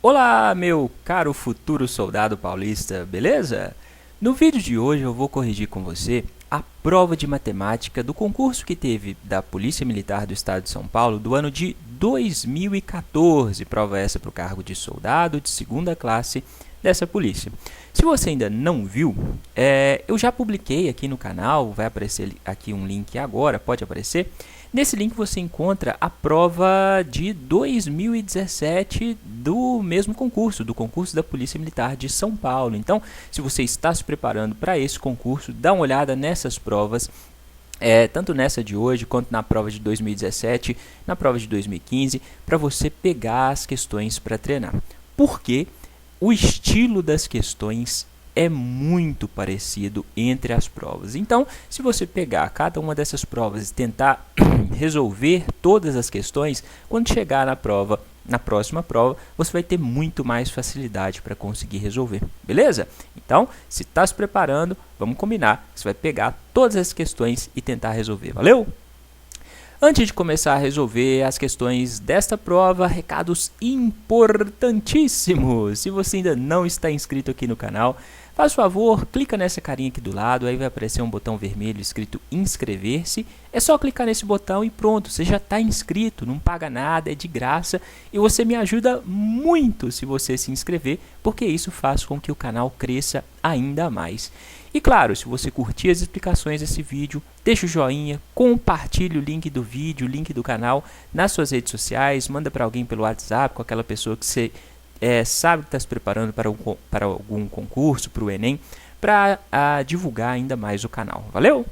Olá, meu caro futuro soldado paulista, beleza? No vídeo de hoje eu vou corrigir com você a prova de matemática do concurso que teve da Polícia Militar do Estado de São Paulo do ano de 2014. Prova essa para o cargo de soldado de segunda classe dessa polícia. Se você ainda não viu, eu já publiquei aqui no canal, vai aparecer aqui um link agora, pode aparecer. Nesse link você encontra a prova de 2017 do mesmo concurso, do concurso da Polícia Militar de São Paulo. Então, se você está se preparando para esse concurso, dá uma olhada nessas provas, tanto nessa de hoje, quanto na prova de 2017, na prova de 2015, para você pegar as questões para treinar. Porque o estilo das questões é muito parecido entre as provas. Então, se você pegar cada uma dessas provas e tentar resolver todas as questões, quando chegar na próxima prova, você vai ter muito mais facilidade para conseguir resolver, beleza? Então, se está se preparando, vamos combinar, você vai pegar todas as questões e tentar resolver, valeu? Antes de começar a resolver as questões desta prova, recados importantíssimos! Se você ainda não está inscrito aqui no canal, faz favor, clica nessa carinha aqui do lado, aí vai aparecer um botão vermelho escrito inscrever-se. É só clicar nesse botão e pronto, você já está inscrito, não paga nada, é de graça. E você me ajuda muito se você se inscrever, porque isso faz com que o canal cresça ainda mais. E claro, se você curtir as explicações desse vídeo, deixa o joinha, compartilhe o link do vídeo, o link do canal nas suas redes sociais, manda para alguém pelo WhatsApp, com aquela pessoa que você sabe que está se preparando para algum concurso, para o Enem, para divulgar ainda mais o canal. Valeu?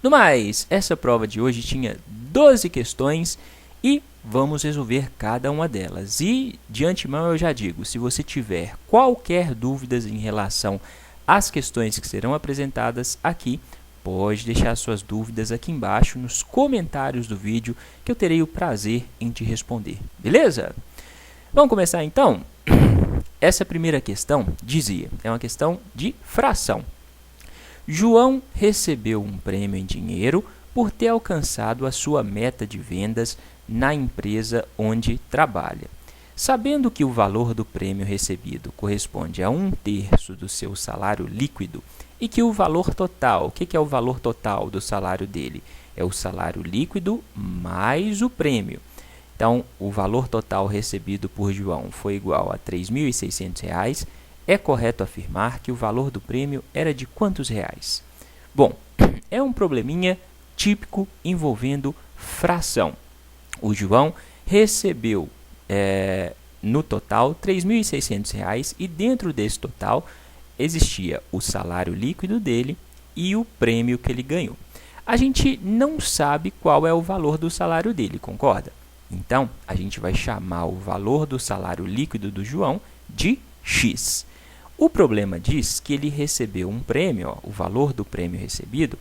No mais, essa prova de hoje tinha 12 questões e vamos resolver cada uma delas. E de antemão eu já digo, se você tiver qualquer dúvidas em relação às questões que serão apresentadas aqui, pode deixar suas dúvidas aqui embaixo nos comentários do vídeo que eu terei o prazer em te responder, beleza? Vamos começar então? Essa primeira questão dizia, é uma questão de fração. João recebeu um prêmio em dinheiro por ter alcançado a sua meta de vendas na empresa onde trabalha. Sabendo que o valor do prêmio recebido corresponde a 1/3 do seu salário líquido e que o valor total, o que é o valor total do salário dele? É o salário líquido mais o prêmio. Então, o valor total recebido por João foi igual a R$ 3.600. É correto afirmar que o valor do prêmio era de quantos reais? Bom, é um probleminha típico envolvendo fração. O João recebeu no total R$ 3.600 e dentro desse total existia o salário líquido dele e o prêmio que ele ganhou. A gente não sabe qual é o valor do salário dele, concorda? Então, a gente vai chamar o valor do salário líquido do João de X. O problema diz que ele recebeu um prêmio, o valor do prêmio recebido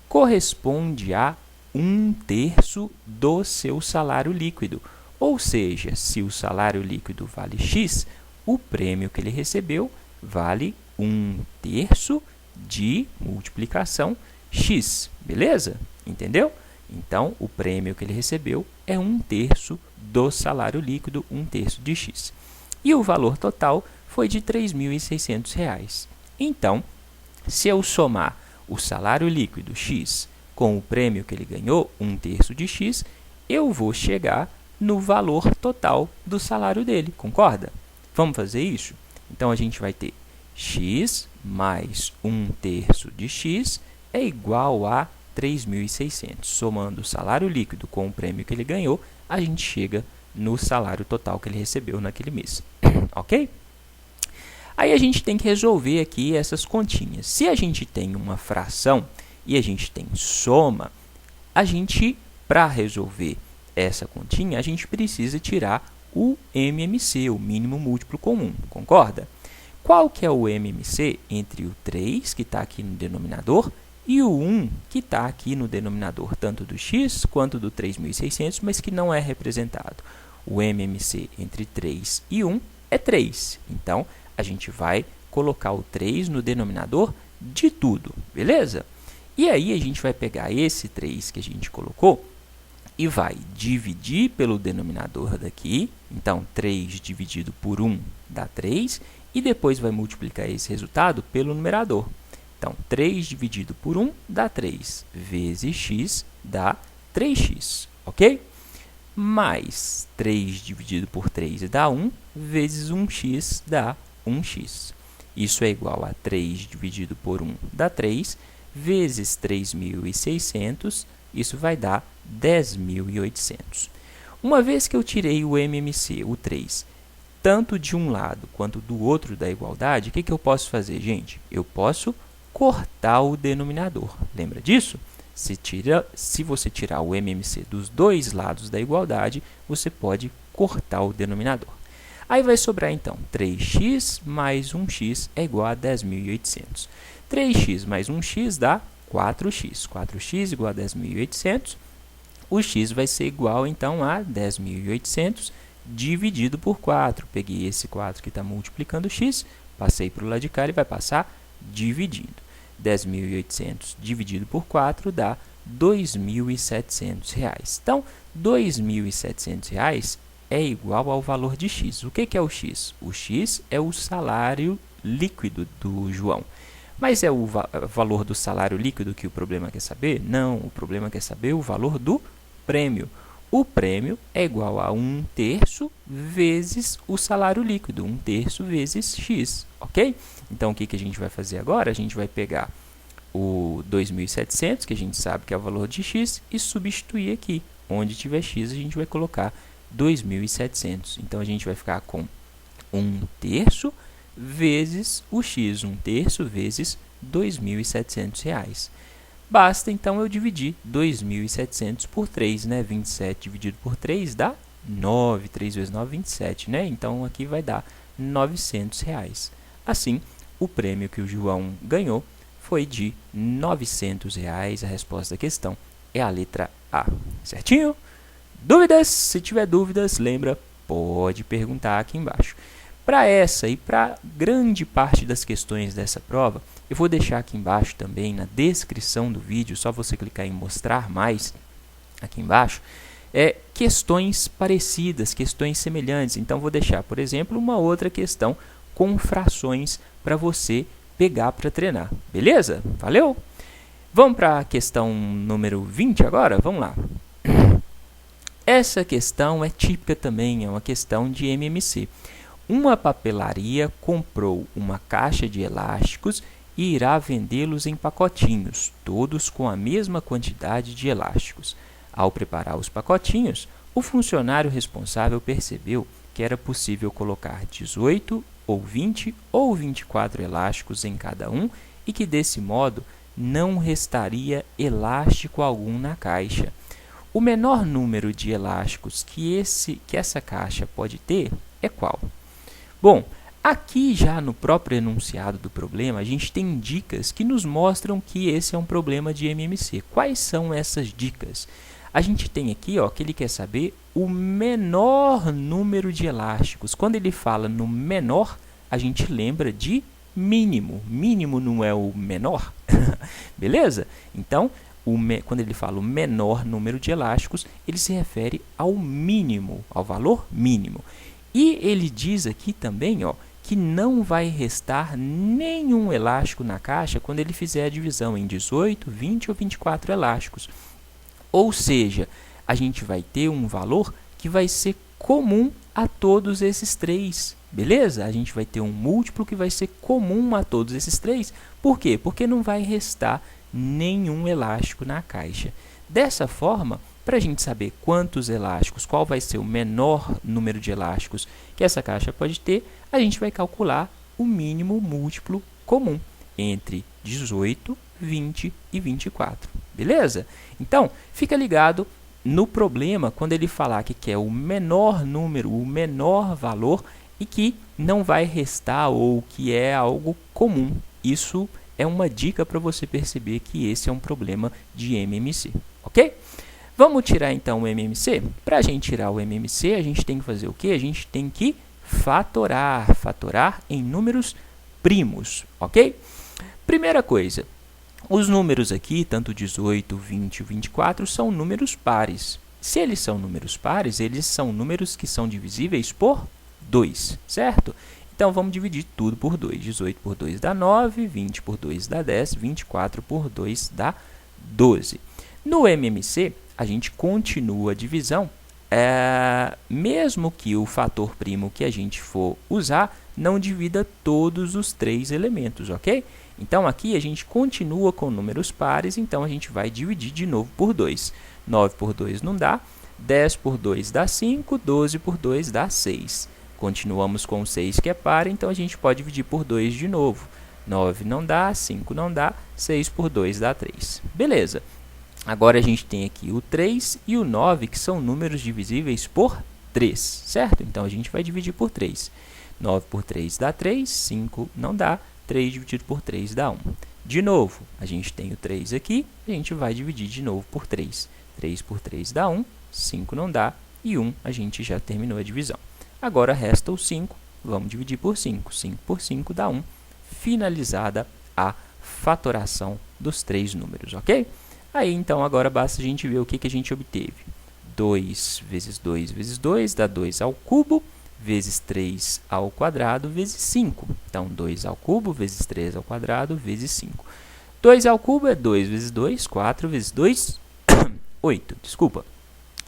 corresponde a 1/3 do seu salário líquido. Ou seja, se o salário líquido vale X, o prêmio que ele recebeu vale 1/3 de multiplicação X, beleza? Entendeu? Então, o prêmio que ele recebeu é 1/3 do salário líquido, 1/3 de X. E o valor total foi de R$ 3.600. Então, se eu somar o salário líquido X com o prêmio que ele ganhou, 1/3 de X, eu vou chegar no valor total do salário dele, concorda? Vamos fazer isso? Então, a gente vai ter X mais 1/3 de X é igual a 3.600. Somando o salário líquido com o prêmio que ele ganhou, a gente chega no salário total que ele recebeu naquele mês. Ok? Aí a gente tem que resolver aqui essas continhas. Se a gente tem uma fração e a gente tem soma, para resolver essa continha, a gente precisa tirar o MMC, o mínimo múltiplo comum, concorda? Qual que é o MMC entre o 3, que está aqui no denominador, e o 1, que está aqui no denominador, tanto do x quanto do 3.600, mas que não é representado? O MMC entre 3 e 1 é 3. Então, a gente vai colocar o 3 no denominador de tudo, beleza? E aí, a gente vai pegar esse 3 que a gente colocou e vai dividir pelo denominador daqui. Então, 3 dividido por 1 dá 3, e depois vai multiplicar esse resultado pelo numerador. Então, 3 dividido por 1 dá 3, vezes x dá 3x, ok? Mais 3 dividido por 3 dá 1, vezes 1x dá 1x. Isso é igual a 3 dividido por 1 dá 3, vezes 3.600, isso vai dar 10.800. Uma vez que eu tirei o MMC, o 3, tanto de um lado quanto do outro da igualdade, o que eu posso fazer, gente? Eu posso cortar o denominador. Lembra disso? Se você tirar o MMC dos dois lados da igualdade, você pode cortar o denominador. Aí vai sobrar, então, 3x mais 1x é igual a 10.800. 3x mais 1x dá 4x. 4x igual a 10.800. O x vai ser igual, então, a 10.800 dividido por 4. Peguei esse 4 que está multiplicando x, passei para o lado de cá e vai passar dividindo. 10.800 dividido por 4 dá R$ 2.700. Então, R$ 2.700 é igual ao valor de x. O que é o x? O x é o salário líquido do João. Mas é o valor do salário líquido que o problema quer saber? Não, o problema quer saber o valor do prêmio. O prêmio é igual a 1/3 vezes o salário líquido, 1/3 vezes x, ok? Então, o que a gente vai fazer agora? A gente vai pegar o 2.700, que a gente sabe que é o valor de x, e substituir aqui. Onde tiver x, a gente vai colocar 2.700. Então, a gente vai ficar com 1/3 vezes o x, 1/3 vezes R$ 2.700. Basta, então, eu dividir 2.700 por 3, né? 27 dividido por 3 dá 9. 3 vezes 9, 27, né? Então, aqui vai dar R$ 900. Assim, o prêmio que o João ganhou foi de R$ 900. A resposta da questão é a letra A. Certinho? Dúvidas? Se tiver dúvidas, lembra, pode perguntar aqui embaixo. Para essa e para grande parte das questões dessa prova, eu vou deixar aqui embaixo também, na descrição do vídeo, só você clicar em mostrar mais, aqui embaixo, questões parecidas, questões semelhantes. Então, vou deixar, por exemplo, uma outra questão com frações para você pegar para treinar. Beleza? Valeu? Vamos para a questão número 20 agora? Vamos lá. Essa questão é típica também, é uma questão de MMC. Uma papelaria comprou uma caixa de elásticos e irá vendê-los em pacotinhos, todos com a mesma quantidade de elásticos. Ao preparar os pacotinhos, o funcionário responsável percebeu que era possível colocar 18 ou 20 ou 24 elásticos em cada um e que, desse modo, não restaria elástico algum na caixa. O menor número de elásticos que essa caixa pode ter é qual? Bom, aqui já no próprio enunciado do problema, a gente tem dicas que nos mostram que esse é um problema de MMC. Quais são essas dicas? A gente tem aqui que ele quer saber o menor número de elásticos. Quando ele fala no menor, a gente lembra de mínimo. Mínimo não é o menor, beleza? Então, quando ele fala o menor número de elásticos, ele se refere ao mínimo, ao valor mínimo. E ele diz aqui também, que não vai restar nenhum elástico na caixa quando ele fizer a divisão em 18, 20 ou 24 elásticos. Ou seja, a gente vai ter um valor que vai ser comum a todos esses três, beleza? A gente vai ter um múltiplo que vai ser comum a todos esses três. Por quê? Porque não vai restar nenhum elástico na caixa. Dessa forma, para a gente saber quantos elásticos, qual vai ser o menor número de elásticos que essa caixa pode ter, a gente vai calcular o mínimo múltiplo comum entre 18, 20 e 24. Beleza? Então, fica ligado no problema quando ele falar que quer o menor número, o menor valor e que não vai restar ou que é algo comum. Isso é uma dica para você perceber que esse é um problema de MMC, ok? Vamos tirar então o MMC? Para a gente tirar o MMC, a gente tem que fazer o quê? A gente tem que fatorar, fatorar em números primos, ok? Primeira coisa, os números aqui, tanto 18, 20 e 24, são números pares. Se eles são números pares, eles são números que são divisíveis por 2, certo? Então, vamos dividir tudo por 2. 18 por 2 dá 9, 20 por 2 dá 10, 24 por 2 dá 12. No MMC, a gente continua a divisão, mesmo que o fator primo que a gente for usar não divida todos os 3 elementos, ok? Então, aqui a gente continua com números pares, então a gente vai dividir de novo por 2. 9 por 2 não dá, 10 por 2 dá 5, 12 por 2 dá 6. Continuamos com o 6 que é par, então a gente pode dividir por 2 de novo. 9 não dá, 5 não dá, 6 por 2 dá 3. Beleza. Agora a gente tem aqui o 3 e o 9, que são números divisíveis por 3, certo? Então, a gente vai dividir por 3. 9 por 3 dá 3, 5 não dá, 3 dividido por 3 dá 1. De novo, a gente tem o 3 aqui, a gente vai dividir de novo por 3. 3 por 3 dá 1, 5 não dá, e 1 a gente já terminou a divisão. Agora resta o 5, vamos dividir por 5. 5 por 5 dá 1, finalizada a fatoração dos 3 números, ok? Aí, então, agora basta a gente ver o que a gente obteve. 2 vezes 2 vezes 2 dá 2 ao cubo, vezes 3 ao quadrado, vezes 5. Então, 2 ao cubo, vezes 3 ao quadrado, vezes 5. 2 ao cubo é 2 vezes 2, 4 vezes 2, 8. Desculpa.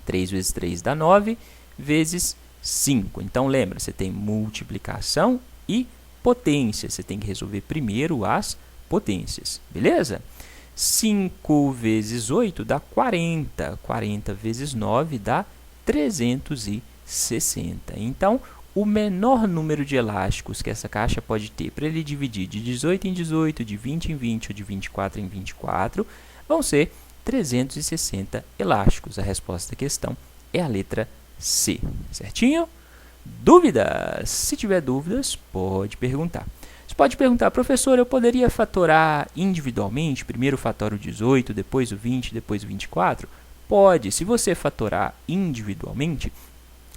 3 vezes 3 dá 9, vezes 5. Então, lembra, você tem multiplicação e potência. Você tem que resolver primeiro as potências, beleza? 5 vezes 8 dá 40. 40 vezes 9 dá 360. Então, o menor número de elásticos que essa caixa pode ter para ele dividir de 18 em 18, de 20 em 20 ou de 24 em 24 vão ser 360 elásticos. A resposta da questão é a letra C. Certinho? Dúvidas? Se tiver dúvidas, pode perguntar. Você pode perguntar, professor, eu poderia fatorar individualmente? Primeiro fator o 18, depois o 20, depois o 24? Pode. Se você fatorar individualmente,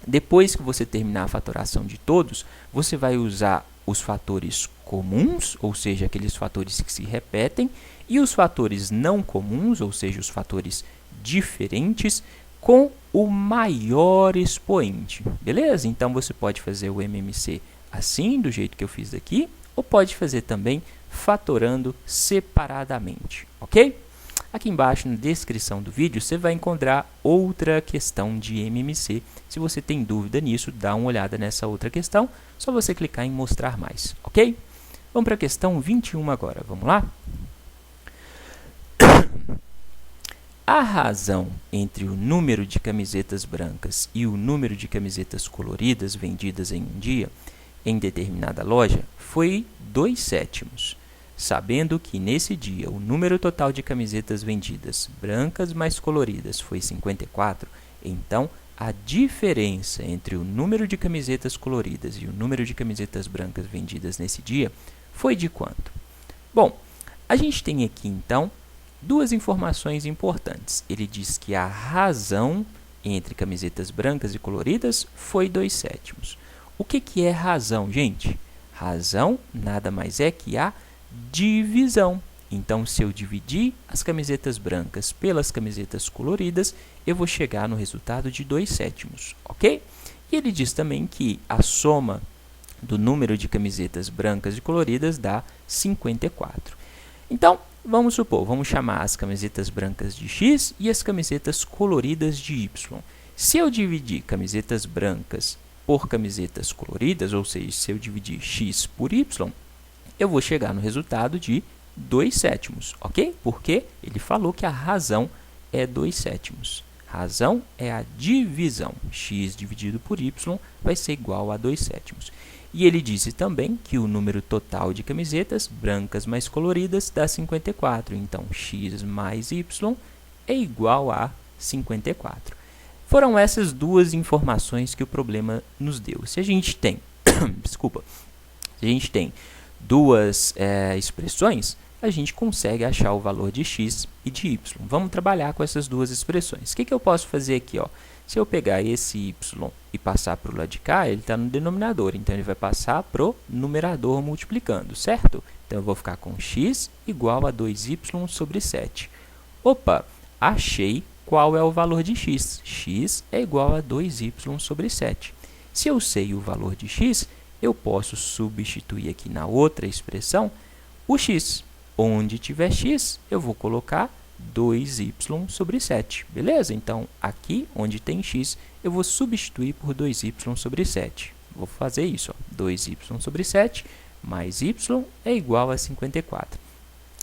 depois que você terminar a fatoração de todos, você vai usar os fatores comuns, ou seja, aqueles fatores que se repetem, e os fatores não comuns, ou seja, os fatores diferentes, com o maior expoente. Beleza? Então, você pode fazer o MMC assim, do jeito que eu fiz aqui, ou pode fazer também fatorando separadamente, ok? Aqui embaixo na descrição do vídeo você vai encontrar outra questão de MMC. Se você tem dúvida nisso, dá uma olhada nessa outra questão, só você clicar em mostrar mais, ok? Vamos para a questão 21 agora, vamos lá? A razão entre o número de camisetas brancas e o número de camisetas coloridas vendidas em um dia em determinada loja foi 2/7, sabendo que nesse dia o número total de camisetas vendidas, brancas mais coloridas, foi 54, então a diferença entre o número de camisetas coloridas e o número de camisetas brancas vendidas nesse dia foi de quanto? Bom, a gente tem aqui então duas informações importantes. Ele diz que a razão entre camisetas brancas e coloridas foi 2/7. O que é razão, gente? Razão nada mais é que a divisão. Então, se eu dividir as camisetas brancas pelas camisetas coloridas, eu vou chegar no resultado de 2/7, ok? E ele diz também que a soma do número de camisetas brancas e coloridas dá 54. Então, vamos supor, vamos chamar as camisetas brancas de X e as camisetas coloridas de Y. Se eu dividir camisetas brancas por camisetas coloridas, ou seja, se eu dividir X por Y, eu vou chegar no resultado de 2/7, ok? Porque ele falou que a razão é 2/7. Razão é a divisão. X dividido por Y vai ser igual a 2/7. E ele disse também que o número total de camisetas brancas mais coloridas dá 54. Então, X mais Y é igual a 54. Foram essas duas informações que o problema nos deu. Se a gente tem, desculpa, se a gente tem duas expressões, a gente consegue achar o valor de X e de Y. Vamos trabalhar com essas duas expressões. O que eu posso fazer aqui? Ó? Se eu pegar esse Y e passar para o lado de cá, ele está no denominador, então ele vai passar para o numerador multiplicando, certo? Então eu vou ficar com X igual a 2Y sobre 7. Opa, achei qual é o valor de x. X é igual a 2y sobre 7. Se eu sei o valor de x, eu posso substituir aqui na outra expressão o x. Onde tiver x, eu vou colocar 2y sobre 7, beleza? Então, aqui onde tem x, eu vou substituir por 2y sobre 7. Vou fazer isso, ó. 2y sobre 7 mais y é igual a 54.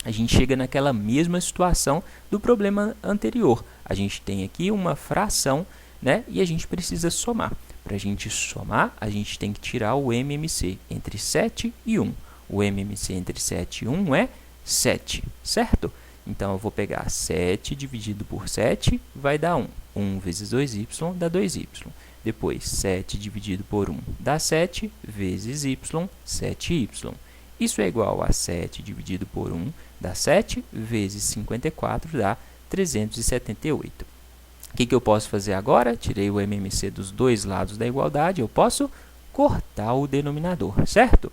A gente chega naquela mesma situação do problema anterior. A gente tem aqui uma fração, né? E a gente precisa somar. Para a gente somar, a gente tem que tirar o MMC entre 7 e 1. O MMC entre 7 e 1 é 7, certo? Então, eu vou pegar 7 dividido por 7, vai dar 1. 1 vezes 2y dá 2y. Depois, 7 dividido por 1 dá 7, vezes y, 7y. Isso é igual a 7 dividido por 1 dá 7, vezes 54 dá 378. O que eu posso fazer agora? Tirei o MMC dos dois lados da igualdade, eu posso cortar o denominador, certo?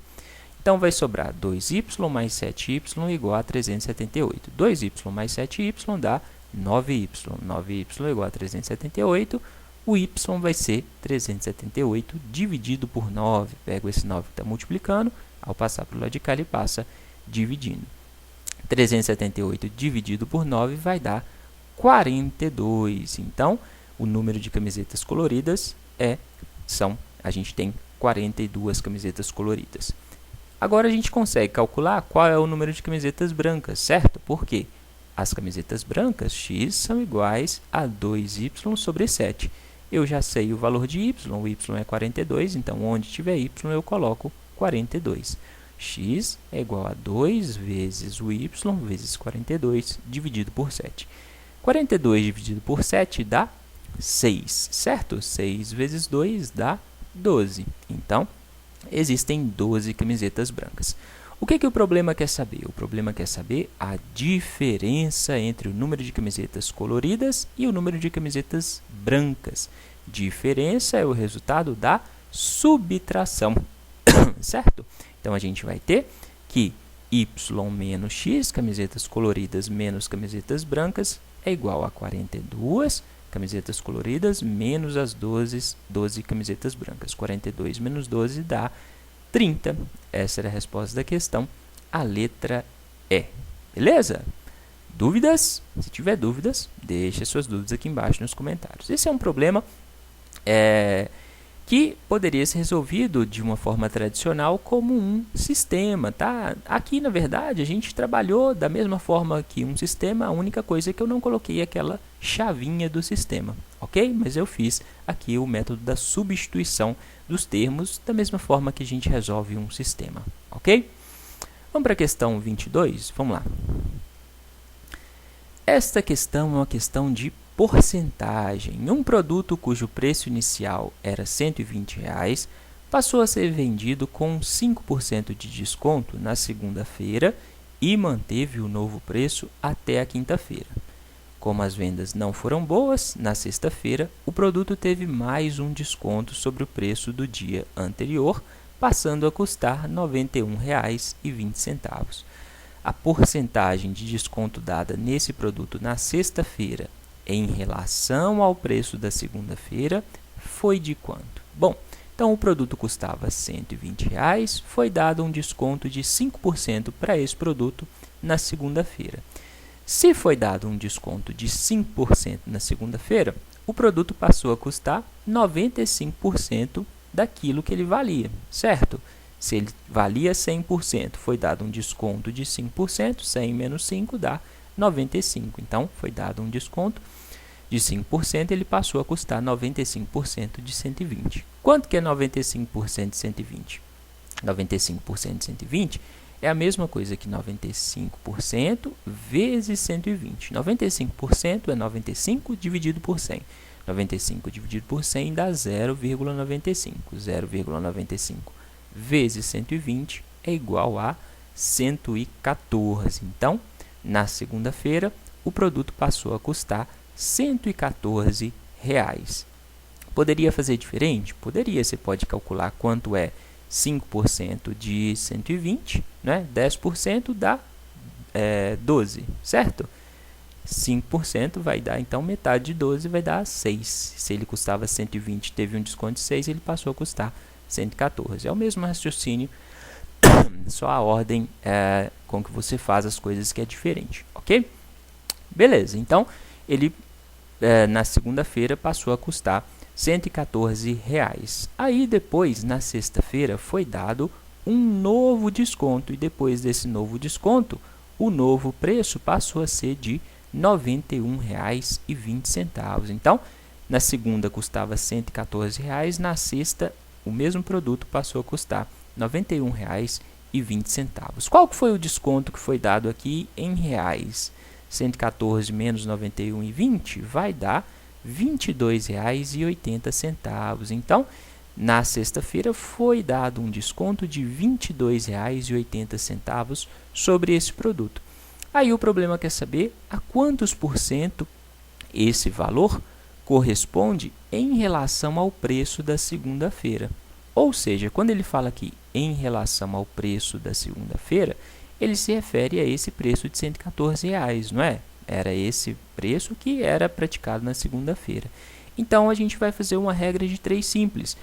Então, vai sobrar 2y mais 7y igual a 378. 2y mais 7y dá 9y. 9y igual a 378. O y vai ser 378 dividido por 9. Pego esse 9 que está multiplicando, ao passar para o lado de cá, ele passa dividindo. 378 dividido por 9 vai dar 42. Então, o número de camisetas coloridas a gente tem 42 camisetas coloridas. Agora, a gente consegue calcular qual é o número de camisetas brancas, certo? Por quê? As camisetas brancas, x, são iguais a 2y sobre 7. Eu já sei o valor de y, o y é 42, então, onde tiver y, eu coloco 42. X é igual a 2 vezes o y vezes 42 dividido por 7. 42 dividido por 7 dá 6, certo? 6 vezes 2 dá 12. Então, existem 12 camisetas brancas. O que o problema quer saber? O problema quer saber a diferença entre o número de camisetas coloridas e o número de camisetas brancas. Diferença é o resultado da subtração, certo? Então, a gente vai ter que y menos x, camisetas coloridas menos camisetas brancas, é igual a 42 camisetas coloridas menos as 12 camisetas brancas. 42 menos 12 dá 30. Essa era a resposta da questão, a letra E. Beleza? Dúvidas? Se tiver dúvidas, deixe suas dúvidas aqui embaixo nos comentários. Esse é um problema que poderia ser resolvido de uma forma tradicional como um sistema, tá? Aqui, na verdade, a gente trabalhou da mesma forma que um sistema, a única coisa é que eu não coloquei aquela chavinha do sistema, ok? Mas eu fiz aqui o método da substituição dos termos da mesma forma que a gente resolve um sistema, ok? Vamos para a questão 22? Vamos lá. Esta questão é uma questão de porcentagem. Um produto cujo preço inicial era R$ 120 passou a ser vendido com 5% de desconto na segunda-feira e manteve o novo preço até a quinta-feira. Como as vendas não foram boas, na sexta-feira o produto teve mais um desconto sobre o preço do dia anterior, passando a custar R$ 91,20. A porcentagem de desconto dada nesse produto na sexta-feira em relação ao preço da segunda-feira foi de quanto? Bom, então o produto custava R$ 120, foi dado um desconto de 5% para esse produto na segunda-feira. Se foi dado um desconto de 5% na segunda-feira, o produto passou a custar 95% daquilo que ele valia, certo? Se ele valia 100%, foi dado um desconto de 5%, 100 menos 5 dá 95. Então, foi dado um desconto de 5%, ele passou a custar 95% de 120. Quanto que é 95% de 120? 95% de 120 é a mesma coisa que 95% vezes 120. 95% é 95 dividido por 100. 95 dividido por 100 dá 0,95. 0,95 vezes 120 é igual a 114. Então, na segunda-feira, o produto passou a custar R$ 114. Poderia fazer diferente? Poderia. Você pode calcular quanto é 5% de 120, né? 10% dá 12, certo? 5% vai dar, então, metade de 12 vai dar 6. Se ele custava 120, teve um desconto de 6, ele passou a custar 114. É o mesmo raciocínio, só a ordem com que você faz as coisas que é diferente, ok? Beleza, então, ele na segunda-feira passou a custar R$ 114. Aí depois, na sexta-feira, foi dado um novo desconto, e depois desse novo desconto, o novo preço passou a ser de R$ 91,20. Então, na segunda custava R$ 114, na sexta o mesmo produto passou a custar R$ 91,20. Qual que foi o desconto que foi dado aqui em reais? 114 menos 91,20 vai dar R$ 22,80. Então, na sexta-feira foi dado um desconto de R$ 22,80 sobre esse produto. Aí o problema quer saber a quantos por cento esse valor corresponde em relação ao preço da segunda-feira. Ou seja, quando ele fala aqui em relação ao preço da segunda-feira, ele se refere a esse preço de R$ 114, não é? Era esse preço que era praticado na segunda-feira. Então, a gente vai fazer uma regra de 3 simples.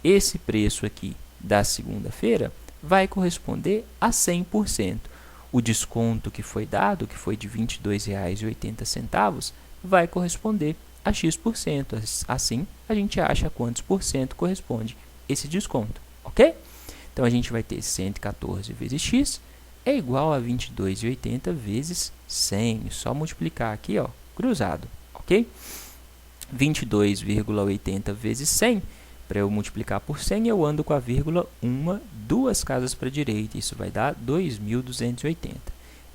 Esse preço aqui da segunda-feira vai corresponder a 100%. O desconto que foi dado, que foi de R$ 22,80, vai corresponder a X%. Assim, a gente acha quantos por cento corresponde esse desconto, ok? Então, a gente vai ter 114 vezes X é igual a 22,80 vezes 100. Só multiplicar aqui, ó, cruzado, ok? 22,80 vezes 100, para eu multiplicar por 100, eu ando com a vírgula 2 casas para a direita. Isso vai dar 2.280.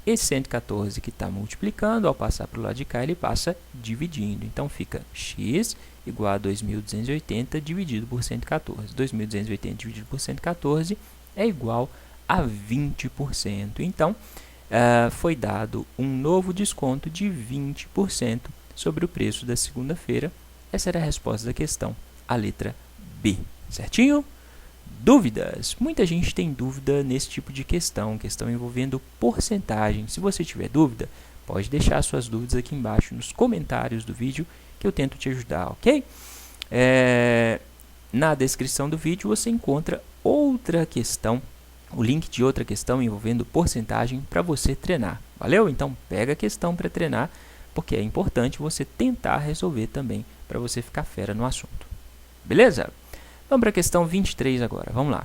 Esse 114 que está multiplicando, ao passar para o lado de cá, ele passa dividindo. Então, fica x igual a 2.280 dividido por 114. 2.280 dividido por 114 é igual a 20%. Então, foi dado um novo desconto de 20% sobre o preço da segunda-feira. Essa era a resposta da questão, a letra B. Certinho? Dúvidas? Muita gente tem dúvida nesse tipo de questão envolvendo porcentagem. Se você tiver dúvida, pode deixar suas dúvidas aqui embaixo nos comentários do vídeo que eu tento te ajudar, ok? Na descrição do vídeo você encontra outra questão, o link de outra questão envolvendo porcentagem para você treinar. Valeu? Então pega a questão para treinar, porque é importante você tentar resolver também para você ficar fera no assunto. Beleza? Vamos para a questão 23 agora. Vamos lá.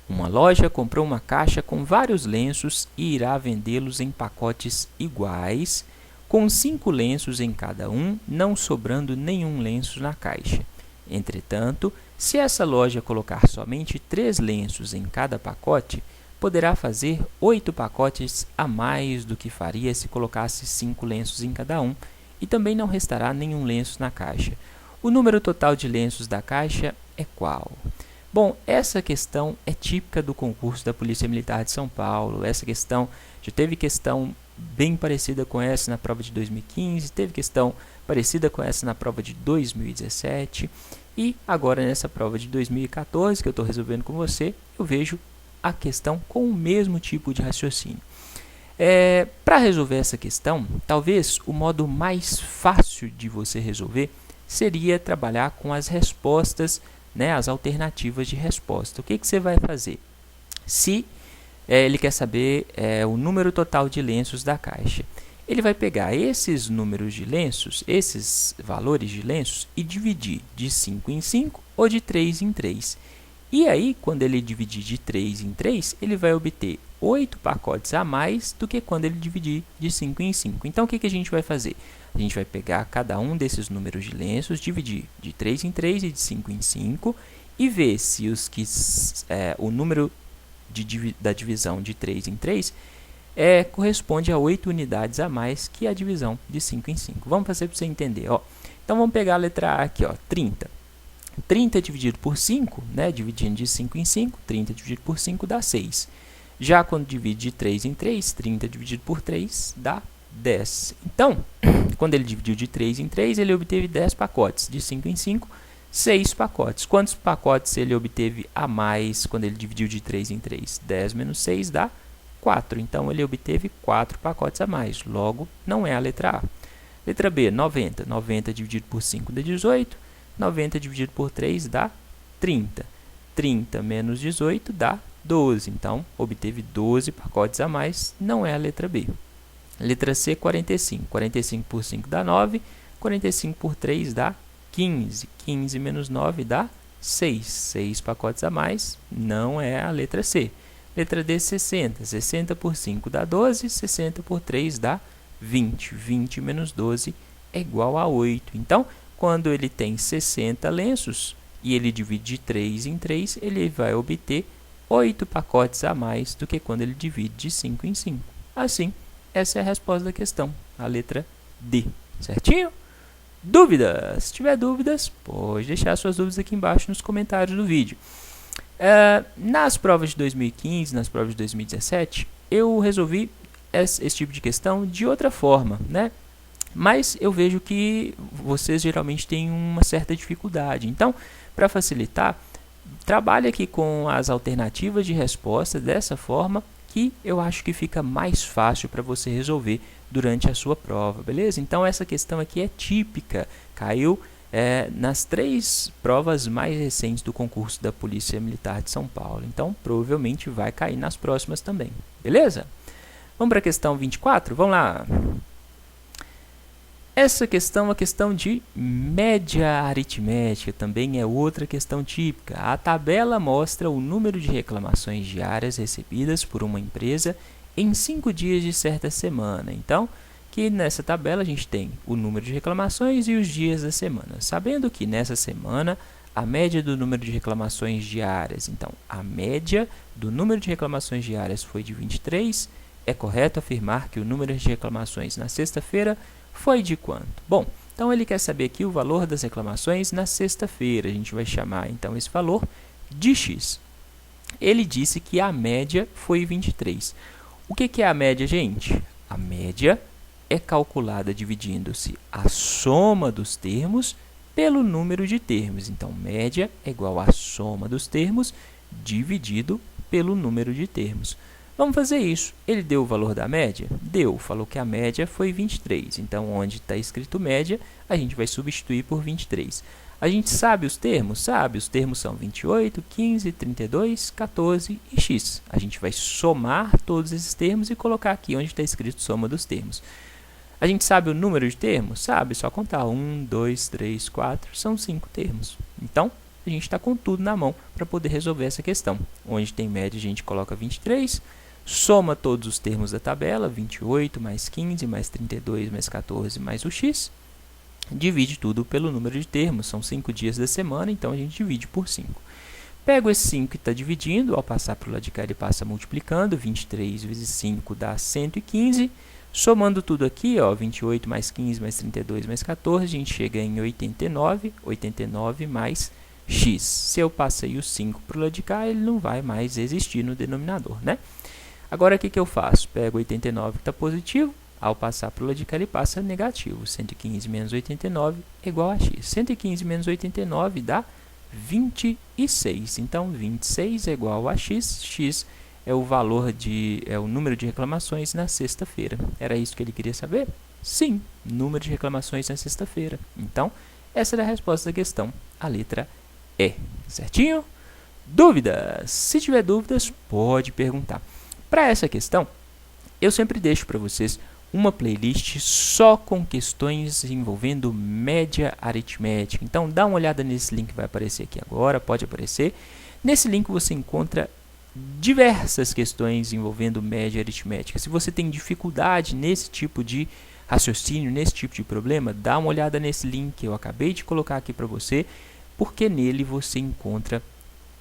Uma loja comprou uma caixa com vários lenços e irá vendê-los em pacotes iguais, com 5 lenços em cada um, não sobrando nenhum lenço na caixa. Entretanto, se essa loja colocar somente 3 lenços em cada pacote, poderá fazer 8 pacotes a mais do que faria se colocasse 5 lenços em cada um, e também não restará nenhum lenço na caixa. O número total de lenços da caixa é qual? Bom, essa questão é típica do concurso da Polícia Militar de São Paulo. Essa questão, já teve questão bem parecida com essa na prova de 2015, teve questão parecida com essa na prova de 2017, e agora nessa prova de 2014, que eu estou resolvendo com você, eu vejo a questão com o mesmo tipo de raciocínio. Para resolver essa questão, talvez o modo mais fácil de você resolver seria trabalhar com as respostas, né, as alternativas de resposta. O que você vai fazer? Se ele quer saber o número total de lenços da caixa, ele vai pegar esses números de lenços, esses valores de lenços, e dividir de 5 em 5 ou de 3 em 3. E aí, quando ele dividir de 3 em 3, ele vai obter 8 pacotes a mais do que quando ele dividir de 5 em 5. Então, o que a gente vai fazer? A gente vai pegar cada um desses números de lenços, dividir de 3 em 3 e de 5 em 5 e ver se o número da divisão de 3 em 3 corresponde a 8 unidades a mais que a divisão de 5 em 5. Vamos fazer para você entender. Ó. Então, vamos pegar a letra A aqui, ó, 30. 30 dividido por 5, né, dividindo de 5 em 5, 30 dividido por 5 dá 6. Já quando divide de 3 em 3, 30 dividido por 3 dá 10. Então, quando ele dividiu de 3 em 3, ele obteve 10 pacotes. De 5 em 5, 6 pacotes. Quantos pacotes ele obteve a mais quando ele dividiu de 3 em 3? 10 menos 6 dá 4. Então, ele obteve 4 pacotes a mais. Logo, não é a letra A. Letra B, 90. 90 dividido por 5 dá 18. 90 dividido por 3 dá 30. 30 menos 18 dá 12. Então, obteve 12 pacotes a mais. Não é a letra B. Letra C, 45. 45 por 5 dá 9. 45 por 3 dá 15. 15 menos 9 dá 6. 6 pacotes a mais. Não é a letra C. Letra D, 60. 60 por 5 dá 12. 60 por 3 dá 20. 20 menos 12 é igual a 8. Então, quando ele tem 60 lenços e ele divide de 3 em 3, ele vai obter 8 pacotes a mais do que quando ele divide de 5 em 5. Assim, essa é a resposta da questão, a letra D. Certinho? Dúvidas? Se tiver dúvidas, pode deixar suas dúvidas aqui embaixo nos comentários do vídeo. Nas provas de 2015, nas provas de 2017, eu resolvi esse tipo de questão de outra forma, né? Mas eu vejo que vocês geralmente têm uma certa dificuldade. Então, para facilitar, trabalhe aqui com as alternativas de resposta dessa forma que eu acho que fica mais fácil para você resolver durante a sua prova, beleza? Então, essa questão aqui é típica, caiu nas 3 provas mais recentes do concurso da Polícia Militar de São Paulo. Então, provavelmente vai cair nas próximas também, beleza? Vamos para a questão 24? Vamos lá! Essa questão é uma questão de média aritmética, também é outra questão típica. A tabela mostra o número de reclamações diárias recebidas por uma empresa em 5 dias de certa semana. Então, que nessa tabela a gente tem o número de reclamações e os dias da semana. Sabendo que nessa semana a média do número de reclamações diárias, então a média do número de reclamações diárias foi de 23, é correto afirmar que o número de reclamações na sexta-feira foi de quanto? Bom, então ele quer saber aqui o valor das reclamações na sexta-feira. A gente vai chamar então esse valor de x. Ele disse que a média foi 23. O que é a média, gente? A média é calculada dividindo-se a soma dos termos pelo número de termos. Então, média é igual à soma dos termos dividido pelo número de termos. Vamos fazer isso. Ele deu o valor da média? Deu. Falou que a média foi 23. Então, onde está escrito média, a gente vai substituir por 23. A gente sabe os termos? Sabe. Os termos são 28, 15, 32, 14 e x. A gente vai somar todos esses termos e colocar aqui onde está escrito soma dos termos. A gente sabe o número de termos? Sabe. Só contar. 1, 2, 3, 4. São 5 termos. Então, a gente está com tudo na mão para poder resolver essa questão. Onde tem média, a gente coloca 23. Soma todos os termos da tabela, 28 mais 15 mais 32 mais 14 mais o x. Divide tudo pelo número de termos, são 5 dias da semana, então a gente divide por 5. Pego esse 5 que está dividindo, ao passar para o lado de cá ele passa multiplicando, 23 vezes 5 dá 115. Somando tudo aqui, ó, 28 mais 15 mais 32 mais 14, a gente chega em 89, 89 mais x. Se eu passei o 5 para o lado de cá, ele não vai mais existir no denominador, né? Agora, o que eu faço? Pego 89 que está positivo, ao passar para o lado de cá ele passa negativo. 115 menos 89 é igual a x. 115 menos 89 dá 26. Então, 26 é igual a x. X é o valor é o número de reclamações na sexta-feira. Era isso que ele queria saber? Sim, número de reclamações na sexta-feira. Então, essa era a resposta da questão, a letra E. Certinho? Dúvidas? Se tiver dúvidas, pode perguntar. Para essa questão, eu sempre deixo para vocês uma playlist só com questões envolvendo média aritmética. Então, dá uma olhada nesse link que vai aparecer aqui agora, pode aparecer. Nesse link você encontra diversas questões envolvendo média aritmética. Se você tem dificuldade nesse tipo de raciocínio, nesse tipo de problema, dá uma olhada nesse link que eu acabei de colocar aqui para você, porque nele você encontra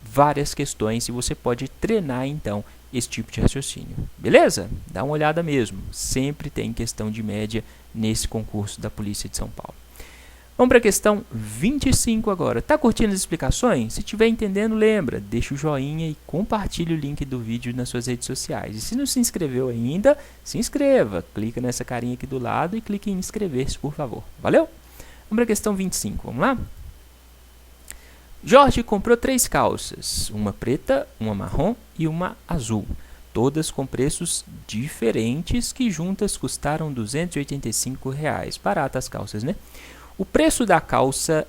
várias questões e você pode treinar então esse tipo de raciocínio. Beleza? Dá uma olhada mesmo. Sempre tem questão de média nesse concurso da Polícia de São Paulo. Vamos para a questão 25 agora. Tá curtindo as explicações? Se estiver entendendo, lembra, deixa o joinha e compartilhe o link do vídeo nas suas redes sociais. E se não se inscreveu ainda, se inscreva. Clica nessa carinha aqui do lado e clique em inscrever-se, por favor. Valeu? Vamos para a questão 25. Vamos lá? Jorge comprou 3 calças, uma preta, uma marrom e uma azul. todas com preços diferentes que juntas custaram R$ 285. Baratas calças, né? O preço da calça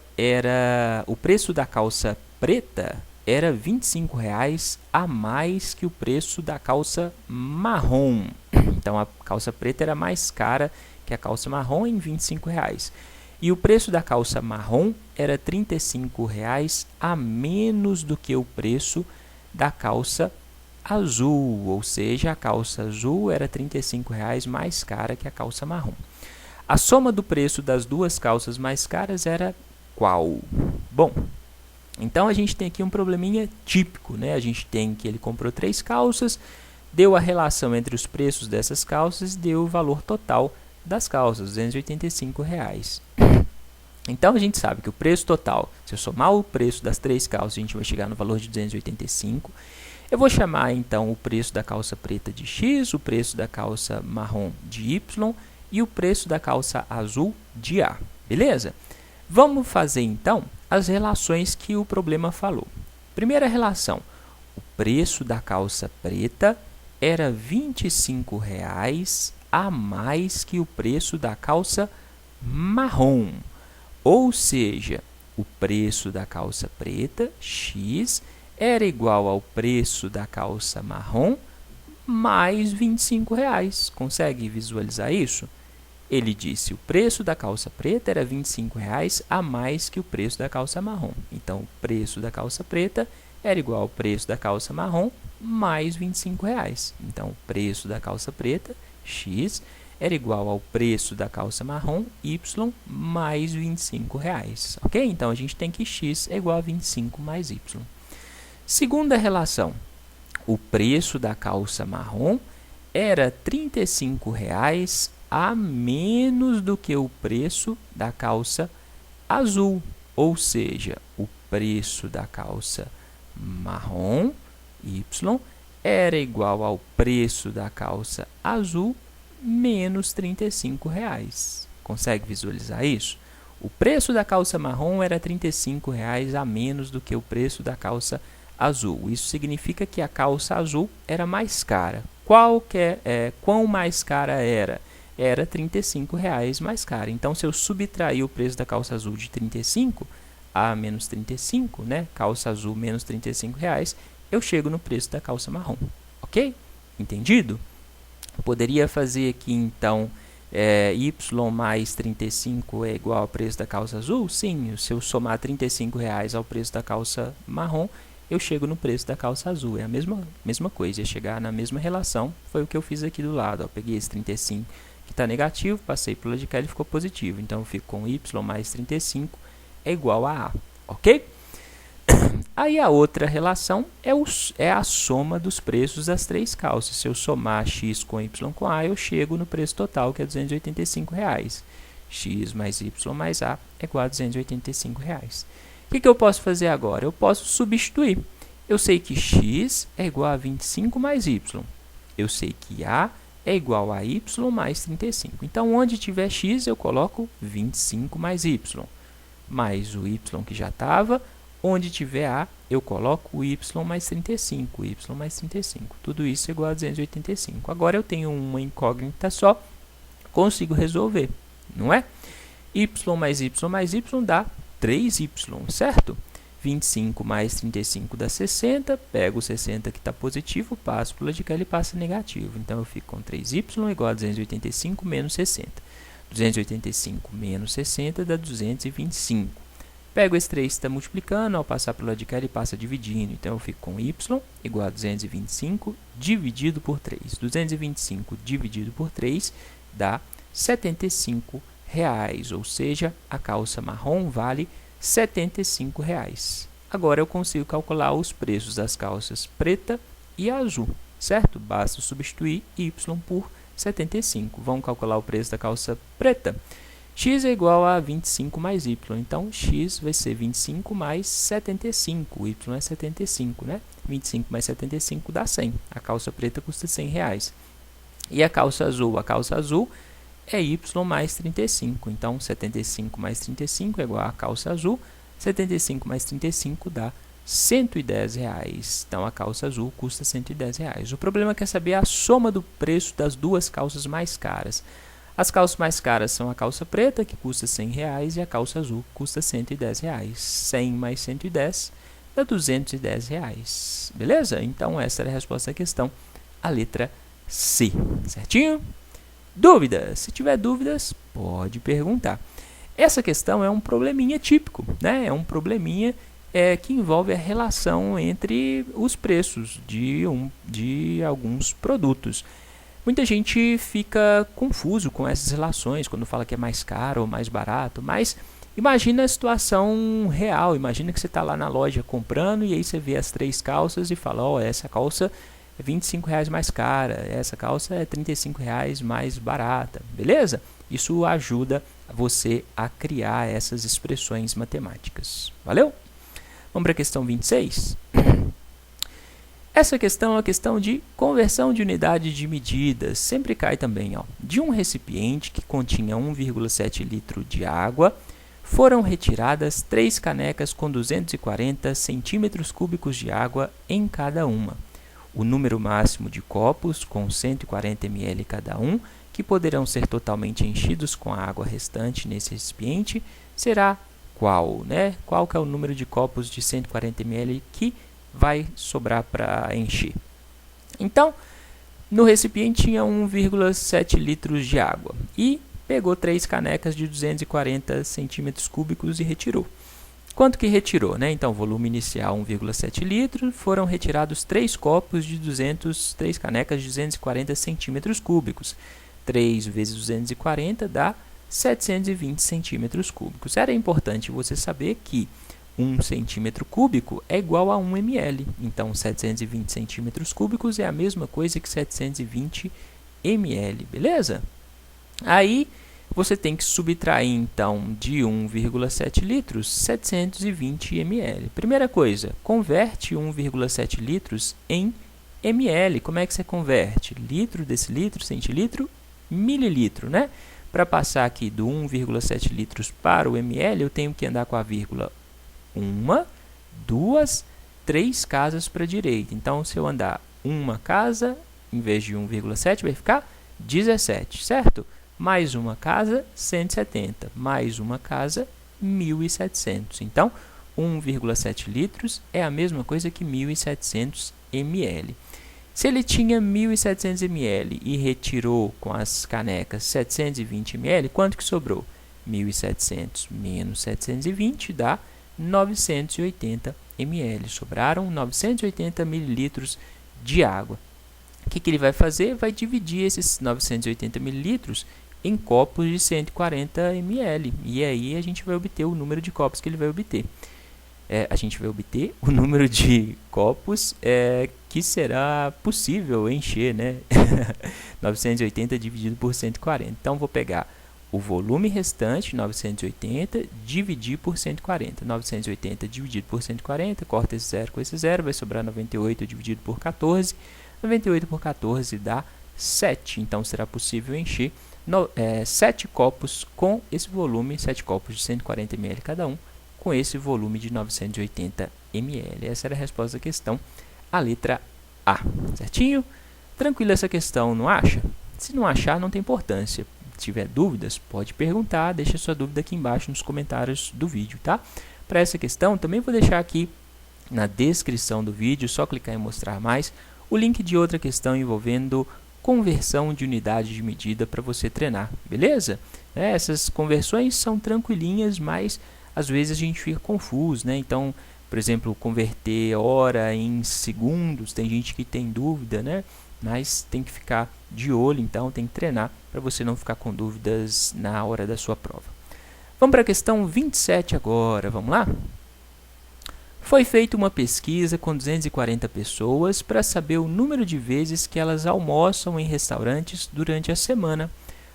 preta era R$ 25 a mais que o preço da calça marrom. Então a calça preta era mais cara que a calça marrom em R$ 25. E o preço da calça marrom era R$ 35 a menos do que o preço da calça azul, ou seja, a calça azul era R$ 35 mais cara que a calça marrom. A soma do preço das duas calças mais caras era qual? Bom, então a gente tem aqui um probleminha típico, né? A gente tem que ele comprou 3 calças, deu a relação entre os preços dessas calças e deu o valor total das calças, R$ 285. Então a gente sabe que o preço total, se eu somar o preço das 3 calças, a gente vai chegar no valor de 285. Eu vou chamar então o preço da calça preta de X, o preço da calça marrom de Y e o preço da calça azul de A, beleza? Vamos fazer então as relações que o problema falou. Primeira relação, o preço da calça preta era R$ 25 a mais que o preço da calça marrom. Ou seja, o preço da calça preta, X, era igual ao preço da calça marrom mais R$ 25. Consegue visualizar isso? Ele disse que o preço da calça preta era R$ 25 a mais que o preço da calça marrom. Então, o preço da calça preta era igual ao preço da calça marrom mais R$ 25. Então, o preço da calça preta, X, era igual ao preço da calça marrom, Y, mais R$ 25. Ok? Então, a gente tem que X é igual a 25 mais Y. Segunda relação, o preço da calça marrom era R$ 35 a menos do que o preço da calça azul, ou seja, o preço da calça marrom, Y, era igual ao preço da calça azul menos R$ 35. Consegue visualizar isso? O preço da calça marrom era R$ 35 a menos do que o preço da calça azul. Isso significa que a calça azul era mais cara. Quão mais cara era? Era R$ 35 mais cara. Então, se eu subtrair o preço da calça azul de 35 a menos 35, né? Calça azul menos R$ 35, eu chego no preço da calça marrom. Ok? Entendido? Poderia fazer aqui, então, Y mais 35 é igual ao preço da calça azul? Sim, se eu somar R$ 35 ao preço da calça marrom, eu chego no preço da calça azul. É a mesma coisa, ia chegar na mesma relação. Foi o que eu fiz aqui do lado. Ó. Peguei esse 35 que está negativo, passei para o lado de cá e ele ficou positivo. Então, eu fico com Y mais 35 é igual a A. Ok? Aí a outra relação é a soma dos preços das 3 calças. Se eu somar X com Y com A, eu chego no preço total, que é R$ 285. X mais Y mais A é igual a R$ 285. O que eu posso fazer agora? Eu posso substituir. Eu sei que X é igual a 25 mais Y. Eu sei que A é igual a Y mais 35. Então, onde tiver X, eu coloco 25 mais Y. Mais o Y que já estava. Onde tiver A, eu coloco o Y mais 35. Y mais 35. Tudo isso é igual a 285. Agora, eu tenho uma incógnita só. Consigo resolver, não é? Y mais Y dá 3y, certo? 25 mais 35 dá 60, pego o 60 que está positivo, passo para o lado de cá, ele passa negativo. Então, eu fico com 3y igual a 285 menos 60. 285 menos 60 dá 225. Pego esse 3 que está multiplicando, ao passar para o lado de cá, ele passa dividindo. Então, eu fico com y igual a 225 dividido por 3. 225 dividido por 3 dá 75 reais, ou seja, a calça marrom vale R$ 75. Agora eu consigo calcular os preços das calças preta e azul, certo? Basta substituir y por 75. Vamos calcular o preço da calça preta. X é igual a 25 mais y, então x vai ser 25 mais 75, y é 75, né? 25 mais 75 dá 100, a calça preta custa R$ 100. E a calça azul? A calça azul é y mais 35. Então, 75 mais 35 é igual a calça azul. 75 mais 35 dá R$110. Então, a calça azul custa R$110. O problema é saber a soma do preço das duas calças mais caras. As calças mais caras são a calça preta, que custa R$100, e a calça azul, que custa R$110. 100 mais 110 dá R$210. Beleza? Então, essa era a resposta à questão, a letra C. Certinho? Dúvidas? Se tiver dúvidas, pode perguntar. Essa questão é um probleminha típico, né? É um probleminha que envolve a relação entre os preços de alguns produtos. Muita gente fica confuso com essas relações, quando fala que é mais caro ou mais barato, mas imagina a situação real, imagina que você está lá na loja comprando e aí você vê as 3 calças e fala, ó, essa calça é R$25 mais cara, essa calça é R$35 mais barata, beleza? Isso ajuda você a criar essas expressões matemáticas. Valeu? Vamos para a questão 26? Essa questão é uma questão de conversão de unidade de medida. Sempre cai também, ó. De um recipiente que continha 1,7 litro de água, foram retiradas 3 canecas com 240 centímetros cúbicos de água em cada uma. O número máximo de copos, com 140 ml cada um, que poderão ser totalmente enchidos com a água restante nesse recipiente, será qual, né? Qual que é o número de copos de 140 ml que vai sobrar para encher? Então, no recipiente tinha 1,7 litros de água e pegou 3 canecas de 240 centímetros cúbicos e retirou. Quanto que retirou, né? Então, volume inicial 1,7 litros, foram retirados 3 copos de 3 canecas de 240 centímetros cúbicos. 3 vezes 240 dá 720 centímetros cúbicos. Era importante você saber que 1 centímetro cúbico é igual a 1 ml. Então, 720 centímetros cúbicos é a mesma coisa que 720 ml, beleza? Aí, você tem que subtrair, então, de 1,7 litros, 720 ml. Primeira coisa, converte 1,7 litros em ml. Como é que você converte? Litro, decilitro, centilitro, mililitro, né? Para passar aqui do 1,7 litros para o ml, eu tenho que andar com a vírgula 1, 2, 3 casas para a direita. Então, se eu andar uma casa, em vez de 1,7, vai ficar 17, certo? Mais uma casa, 170. Mais uma casa, 1.700. Então, 1,7 litros é a mesma coisa que 1.700 ml. Se ele tinha 1.700 ml e retirou com as canecas 720 ml, quanto que sobrou? 1.700 menos 720 dá 980 ml. Sobraram 980 mililitros de água. O que ele vai fazer? Vai dividir esses 980 mililitros em copos de 140 ml. E aí a gente vai obter o número de copos que ele vai obter. A gente vai obter o número de copos que será possível encher, né? 980 dividido por 140. Então, vou pegar o volume restante, 980, dividir por 140. 980 dividido por 140, corta esse zero com esse zero, vai sobrar 98 dividido por 14. 98 por 14 dá 7. Então, será possível encher 7 copos com esse volume, 7 copos de 140 ml cada um, com esse volume de 980 ml. Essa era a resposta da questão, a letra A. Certinho? Tranquilo essa questão, não acha? Se não achar, não tem importância. Se tiver dúvidas, pode perguntar, deixa sua dúvida aqui embaixo nos comentários do vídeo, tá? Para essa questão, também vou deixar aqui na descrição do vídeo, só clicar em mostrar mais, o link de outra questão envolvendo conversão de unidade de medida para você treinar, beleza? Essas conversões são tranquilinhas, mas às vezes a gente fica confuso, né? Então, por exemplo, converter hora em segundos, tem gente que tem dúvida, né? Mas tem que ficar de olho, então tem que treinar para você não ficar com dúvidas na hora da sua prova. Vamos para a questão 27 agora, vamos lá? Foi feita uma pesquisa com 240 pessoas para saber o número de vezes que elas almoçam em restaurantes durante a semana.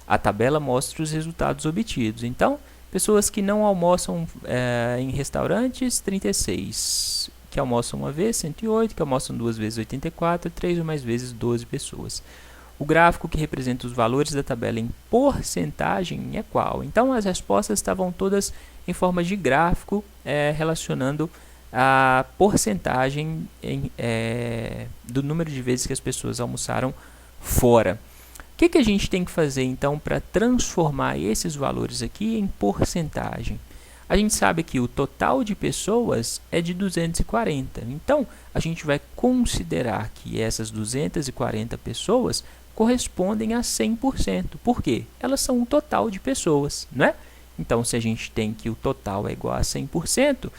A tabela mostra os resultados obtidos. Então, pessoas que não almoçam em restaurantes, 36. Que almoçam uma vez, 108. Que almoçam 2 vezes, 84. 3 ou mais vezes, 12 pessoas. O gráfico que representa os valores da tabela em porcentagem é qual? Então, as respostas estavam todas em forma de gráfico, relacionando a porcentagem do número de vezes que as pessoas almoçaram fora. O que a gente tem que fazer então para transformar esses valores aqui em porcentagem? A gente sabe que o total de pessoas é de 240, então a gente vai considerar que essas 240 pessoas correspondem a 100%. Por quê? Elas são um total de pessoas, não é? Então, se a gente tem que o total é igual a 100%,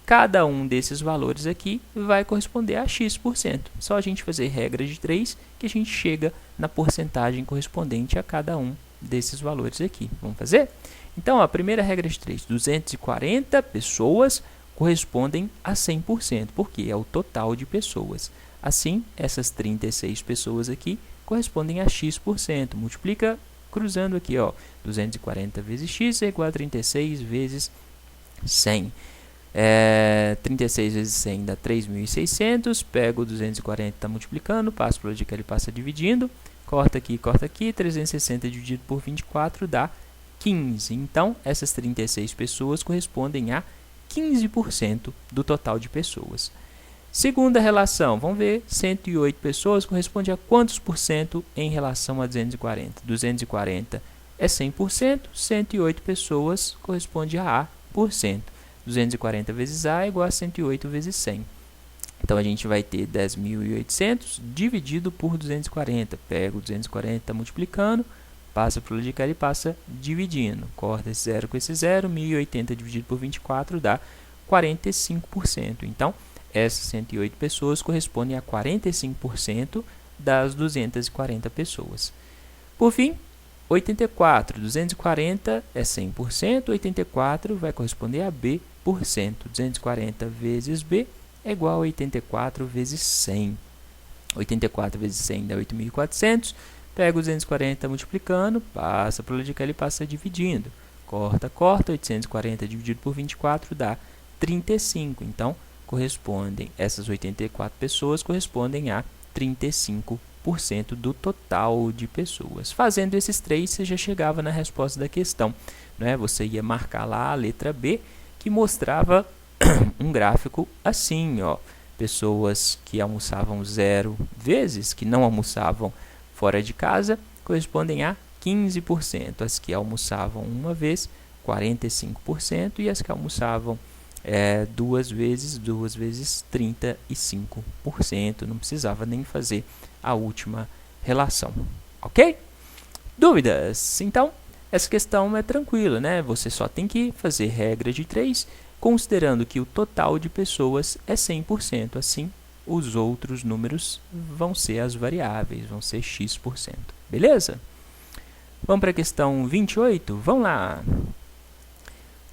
cada um desses valores aqui vai corresponder a x%. Só a gente fazer regra de 3 que a gente chega na porcentagem correspondente a cada um desses valores aqui. Vamos fazer? Então, a primeira regra de 3, 240 pessoas correspondem a 100%, porque é o total de pessoas. Assim, essas 36 pessoas aqui correspondem a x%. Multiplica cruzando aqui, ó, 240 vezes x é igual a 36 vezes 100. 36 vezes 100 dá 3.600, pego 240, está multiplicando, passo para o que ele passa dividindo, corta aqui, 360 dividido por 24 dá 15. Então, essas 36 pessoas correspondem a 15% do total de pessoas. Segunda relação, vamos ver, 108 pessoas corresponde a quantos por cento em relação a 240? 240 é 100%, 108 pessoas corresponde a A%. 240 vezes A é igual a 108 vezes 100. Então, a gente vai ter 10.800 dividido por 240. Pega o 240, multiplicando, passa para o lado de cá e passa dividindo. Corta esse zero com esse zero, 1.080 dividido por 24 dá 45%. Então, essas 108 pessoas correspondem a 45% das 240 pessoas. Por fim, 84, 240 é 100%, 84 vai corresponder a B%. 240 vezes B é igual a 84 vezes 100. 84 vezes 100 dá 8.400. Pega os 240 multiplicando, passa para o lado de cá e passa dividindo. Corta, 840 dividido por 24 dá 35. Então, essas 84 pessoas correspondem a 35% do total de pessoas. Fazendo esses três, você já chegava na resposta da questão, né? Você ia marcar lá a letra B, que mostrava um gráfico assim, ó, pessoas que almoçavam 0 vezes, que não almoçavam fora de casa, correspondem a 15%. As que almoçavam uma vez, 45%, e as que almoçavam duas vezes, 35%. Não precisava nem fazer a última relação, ok? Dúvidas? Então, essa questão é tranquila, né? Você só tem que fazer regra de 3, considerando que o total de pessoas é 100%. Assim, os outros números vão ser as variáveis, vão ser x%. Beleza? Vamos para a questão 28? Vamos lá!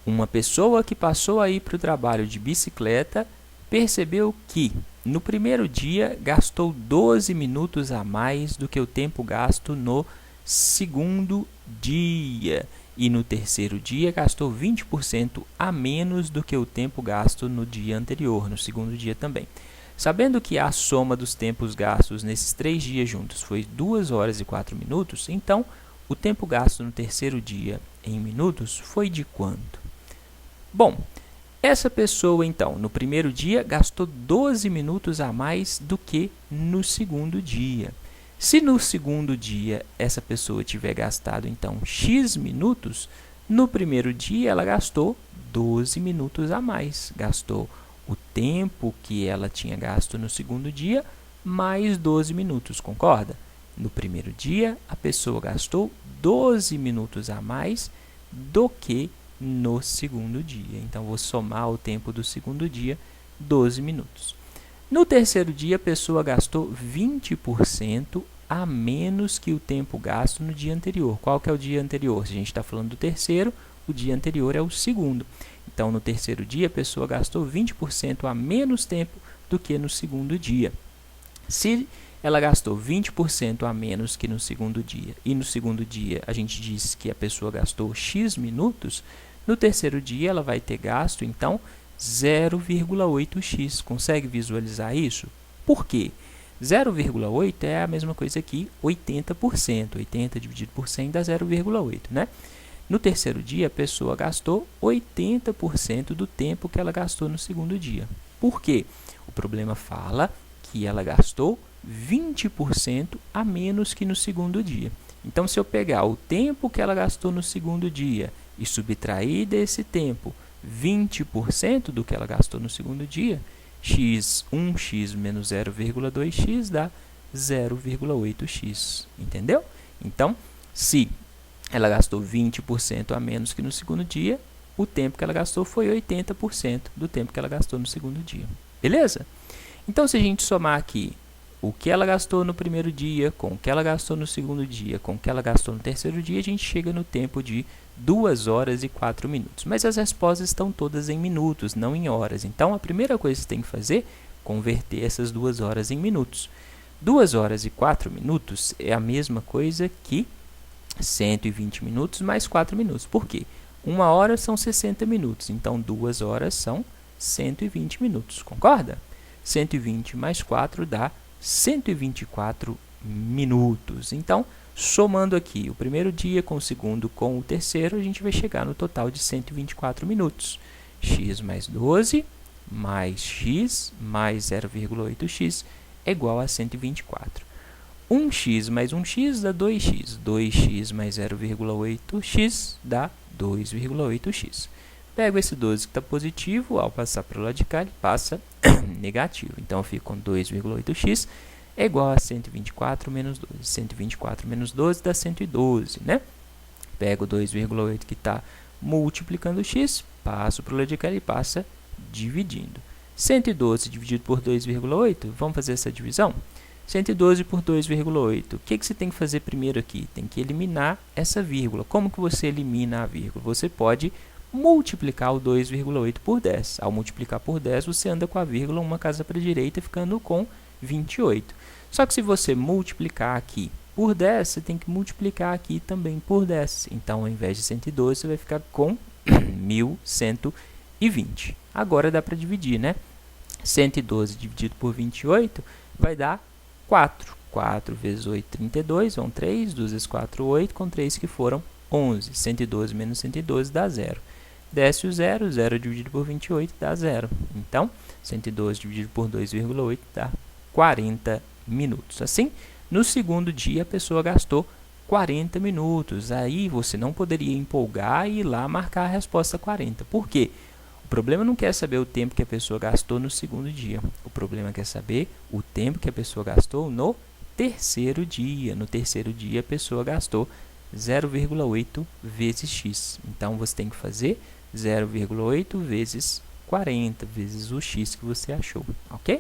Uma pessoa que passou a ir para o trabalho de bicicleta percebeu que, no primeiro dia, gastou 12 minutos a mais do que o tempo gasto no segundo dia. E no terceiro dia, gastou 20% a menos do que o tempo gasto no dia anterior, no segundo dia também. Sabendo que a soma dos tempos gastos nesses 3 dias juntos foi 2 horas e 4 minutos, então, o tempo gasto no terceiro dia em minutos foi de quanto? Bom, essa pessoa, então, no primeiro dia, gastou 12 minutos a mais do que no segundo dia. Se no segundo dia essa pessoa tiver gastado, então, x minutos, no primeiro dia ela gastou 12 minutos a mais. Gastou o tempo que ela tinha gasto no segundo dia, mais 12 minutos, concorda? No primeiro dia, a pessoa gastou 12 minutos a mais do que no segundo dia. Então, vou somar o tempo do segundo dia, 12 minutos. No terceiro dia, a pessoa gastou 20% a menos que o tempo gasto no dia anterior. Qual que é o dia anterior? Se a gente está falando do terceiro, o dia anterior é o segundo. Então, no terceiro dia, a pessoa gastou 20% a menos tempo do que no segundo dia. Se ela gastou 20% a menos que no segundo dia, e no segundo dia a gente disse que a pessoa gastou x minutos, no terceiro dia ela vai ter gasto, então, 0,8x. Consegue visualizar isso? Por quê? 0,8 é a mesma coisa que 80%. 80 dividido por 100 dá 0,8, né? No terceiro dia, a pessoa gastou 80% do tempo que ela gastou no segundo dia. Por quê? O problema fala que ela gastou 20% a menos que no segundo dia. Então, se eu pegar o tempo que ela gastou no segundo dia e subtrair desse tempo 20% do que ela gastou no segundo dia, 1x menos 0,2x dá 0,8x. Entendeu? Então, se ela gastou 20% a menos que no segundo dia, o tempo que ela gastou foi 80% do tempo que ela gastou no segundo dia. Beleza? Então, se a gente somar aqui o que ela gastou no primeiro dia, com o que ela gastou no segundo dia, com o que ela gastou no terceiro dia, a gente chega no tempo de 2 horas e 4 minutos. Mas as respostas estão todas em minutos, não em horas. Então, a primeira coisa que você tem que fazer é converter essas 2 horas em minutos. 2 horas e 4 minutos é a mesma coisa que 120 minutos mais 4 minutos. Por quê? 1 hora são 60 minutos, então 2 horas são 120 minutos. Concorda? 120 mais 4 dá 124 minutos. Então, somando aqui o primeiro dia com o segundo com o terceiro, a gente vai chegar no total de 124 minutos. X mais 12 mais x mais 0,8x é igual a 124. 1x mais 1x dá 2x. 2x mais 0,8x dá 2,8x. Pego esse 12 que está positivo, ao passar para o lado de cá, ele passa negativo. Então, eu fico com 2,8x é igual a 124 menos 12. 124 menos 12 dá 112, né? Pego 2,8 que está multiplicando o x, passo para o lado de cá e passa dividindo. 112 dividido por 2,8, vamos fazer essa divisão? 112 por 2,8. O que você tem que fazer primeiro aqui? Tem que eliminar essa vírgula. Como que você elimina a vírgula? Você pode multiplicar o 2,8 por 10. Ao multiplicar por 10, você anda com a vírgula uma casa para a direita, ficando com 28. Só que se você multiplicar aqui por 10, você tem que multiplicar aqui também por 10. Então, ao invés de 112, você vai ficar com 1120. Agora dá para dividir, né? 112 dividido por 28 vai dar 4. 4 vezes 8, 32, vão 3. 2 vezes 4, 8, com 3 que foram 11. 112 menos 112 dá 0. Desce o 0, 0 dividido por 28 dá 0. Então, 112 dividido por 2,8 dá 40 minutos. Assim, no segundo dia, a pessoa gastou 40 minutos. Aí, você não poderia empolgar e ir lá marcar a resposta 40. Por quê? O problema não quer saber o tempo que a pessoa gastou no segundo dia. O problema quer saber o tempo que a pessoa gastou no terceiro dia. No terceiro dia, a pessoa gastou 0,8 vezes x. Então, você tem que fazer 0,8 vezes 40, vezes o x que você achou, ok?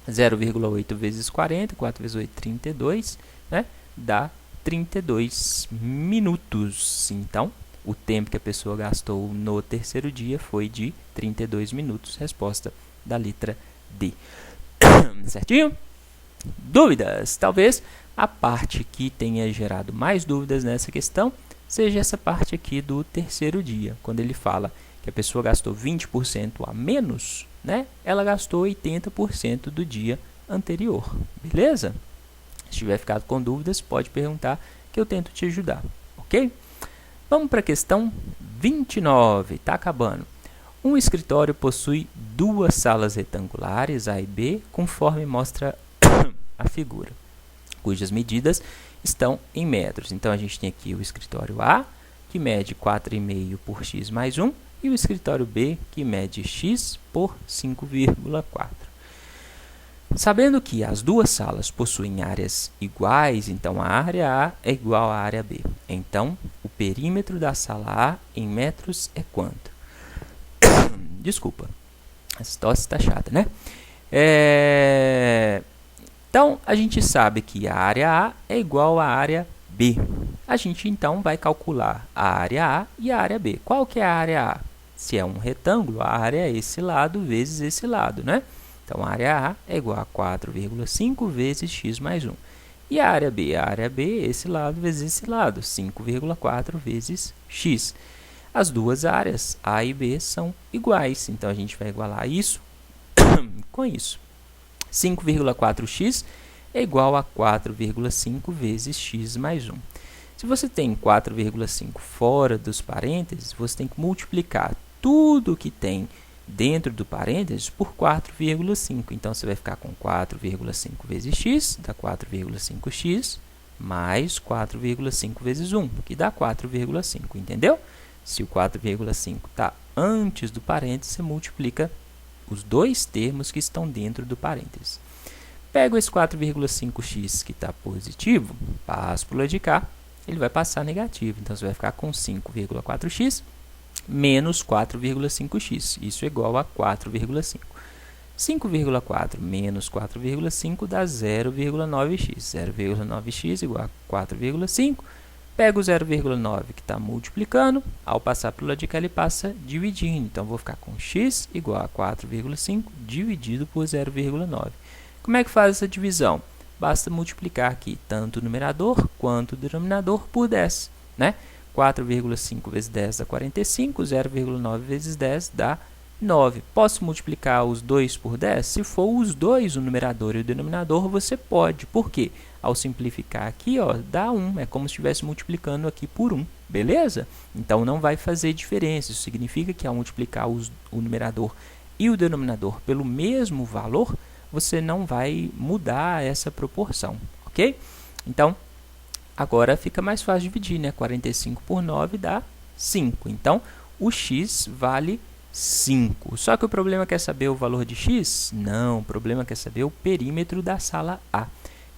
0,8 vezes 40, 4 vezes 8, 32, né? Dá 32 minutos. Então, o tempo que a pessoa gastou no terceiro dia foi de 32 minutos. Resposta da letra D. Certinho? Dúvidas? Talvez a parte que tenha gerado mais dúvidas nessa questão seja essa parte aqui do terceiro dia, quando ele fala que a pessoa gastou 20% a menos, né? Ela gastou 80% do dia anterior, beleza? Se tiver ficado com dúvidas, pode perguntar que eu tento te ajudar, ok? Vamos para a questão 29, está acabando. Um escritório possui 2 salas retangulares, A e B, conforme mostra a figura, cujas medidas estão em metros. Então, a gente tem aqui o escritório A, que mede 4,5 por x mais 1, e o escritório B, que mede x por 5,4. Sabendo que as 2 salas possuem áreas iguais, então a área A é igual à área B. Então, o perímetro da sala A em metros é quanto? Desculpa, essa tosse está chata, né? Então, a gente sabe que a área A é igual à área B. A gente, então, vai calcular a área A e a área B. Qual que é a área A? Se é um retângulo, a área é esse lado vezes esse lado, né? Então, a área A é igual a 4,5 vezes x mais 1. E a área B? A área B é esse lado vezes esse lado, 5,4 vezes x. As 2 áreas, A e B, são iguais. Então, a gente vai igualar isso com isso. 5,4x é igual a 4,5 vezes x mais 1. Se você tem 4,5 fora dos parênteses, você tem que multiplicar tudo que tem dentro do parênteses por 4,5. Então, você vai ficar com 4,5 vezes x, dá 4,5x, mais 4,5 vezes 1, que dá 4,5, entendeu? Se o 4,5 está antes do parênteses, você multiplica os dois termos que estão dentro do parênteses. Pego esse 4,5x que está positivo, passo para o lado de cá, ele vai passar negativo. Então, você vai ficar com 5,4x menos 4,5x. Isso é igual a 4,5. 5,4 menos 4,5 dá 0,9x. 0,9x igual a 4,5. Pego o 0,9 que está multiplicando. Ao passar para o lado de cá, ele passa dividindo. Então, vou ficar com x igual a 4,5 dividido por 0,9. Como é que faz essa divisão? Basta multiplicar aqui tanto o numerador quanto o denominador por 10, né? 4,5 vezes 10 dá 45, 0,9 vezes 10 dá 9. Posso multiplicar os dois por 10? Se for os dois, o numerador e o denominador, você pode. Por quê? Ao simplificar aqui, ó, dá 1. É como se estivesse multiplicando aqui por 1, beleza? Então, não vai fazer diferença. Isso significa que ao multiplicar o numerador e o denominador pelo mesmo valor, você não vai mudar essa proporção, ok? Então, agora fica mais fácil dividir, né? 45 por 9 dá 5. Então, o x vale 5. Só que o problema quer saber o valor de x? Não, o problema quer saber o perímetro da sala A. O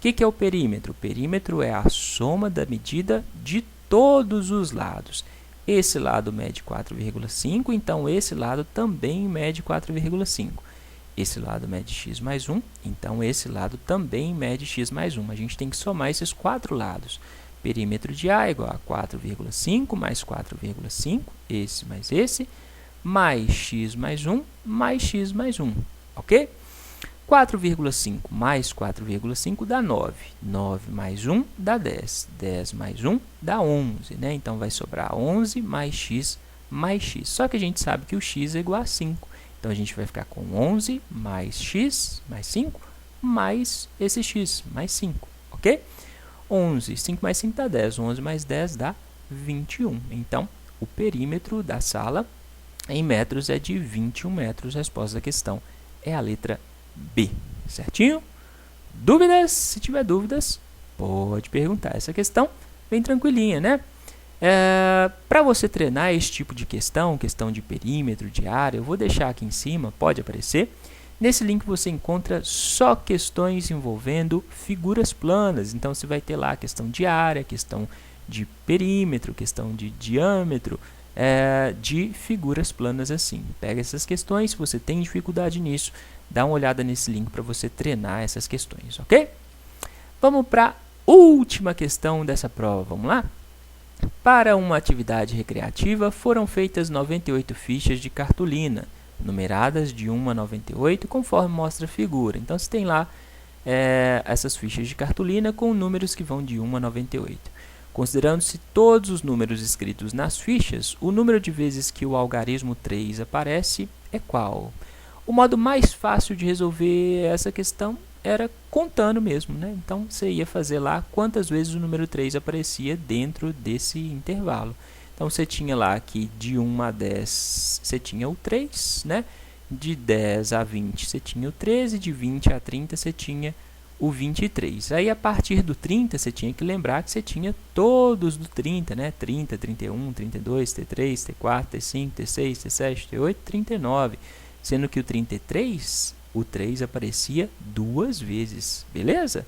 que é o perímetro? O perímetro é a soma da medida de todos os lados. Esse lado mede 4,5, então esse lado também mede 4,5. Esse lado mede x mais 1, então esse lado também mede x mais 1. A gente tem que somar esses quatro lados. Perímetro de A é igual a 4,5 mais 4,5, esse mais x mais 1, mais x mais 1, ok? 4,5 mais 4,5 dá 9. 9 mais 1 dá 10. 10 mais 1 dá 11, né? Então, vai sobrar 11 mais x. Só que a gente sabe que o x é igual a 5. Então, a gente vai ficar com 11 mais x, mais 5, mais esse x, mais 5, ok? 11, 5 mais 5 dá 10, 11 mais 10 dá 21. Então, o perímetro da sala em metros é de 21 metros. A resposta da questão é a letra B, certinho? Dúvidas? Se tiver dúvidas, pode perguntar. Essa questão bem tranquilinha, né? Para você treinar esse tipo de questão de perímetro, de área, eu vou deixar aqui em cima, pode aparecer. Nesse link você encontra só questões envolvendo figuras planas. Então, você vai ter lá a questão de área, questão de perímetro, questão de diâmetro, de figuras planas assim. Pega essas questões, se você tem dificuldade nisso, dá uma olhada nesse link para você treinar essas questões, ok? Vamos para a última questão dessa prova, vamos lá? Para uma atividade recreativa, foram feitas 98 fichas de cartolina, numeradas de 1 a 98, conforme mostra a figura. Então, você tem lá essas fichas de cartolina com números que vão de 1 a 98. Considerando-se todos os números escritos nas fichas, o número de vezes que o algarismo 3 aparece é qual? O modo mais fácil de resolver essa questão era contando mesmo, né? Então, você ia fazer lá quantas vezes o número 3 aparecia dentro desse intervalo. Então, você tinha lá que de 1 a 10 você tinha o 3, né? De 10 a 20 você tinha o 13, de 20 a 30 você tinha o 23. Aí, a partir do 30, você tinha que lembrar que você tinha todos do 30, né? 30, 31, 32, T3, T4, T5, T6, T7, T8, 39. Sendo que o 33, o 3 aparecia duas vezes, beleza?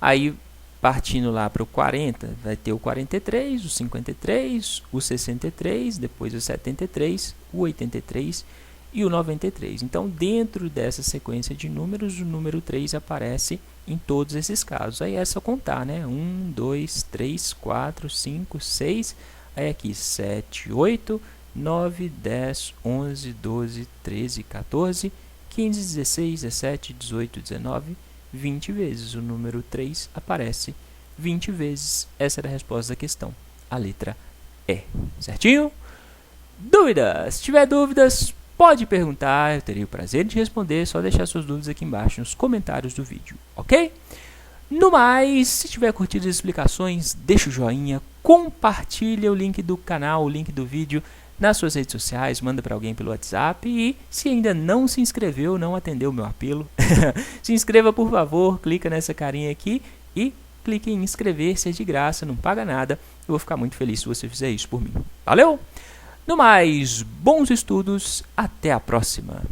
Aí, partindo lá para o 40, vai ter o 43, o 53, o 63, depois o 73, o 83 e o 93. Então, dentro dessa sequência de números, o número 3 aparece em todos esses casos. Aí é só contar, né? 1, 2, 3, 4, 5, 6, aí aqui 7, 8, 9, 10, 11, 12, 13, 14, 15, 16, 17, 18, 19, 20 vezes. O número 3 aparece 20 vezes. Essa era a resposta da questão, a letra E. Certinho? Dúvidas? Se tiver dúvidas, pode perguntar, eu teria o prazer de responder. É só deixar suas dúvidas aqui embaixo nos comentários do vídeo, ok? No mais, se tiver curtido as explicações, deixa o joinha, compartilha o link do canal, o link do vídeo nas suas redes sociais, manda para alguém pelo WhatsApp e se ainda não se inscreveu, não atendeu o meu apelo, se inscreva por favor, clica nessa carinha aqui e clique em inscrever-se, é de graça, não paga nada. Eu vou ficar muito feliz se você fizer isso por mim. Valeu? No mais, bons estudos, até a próxima!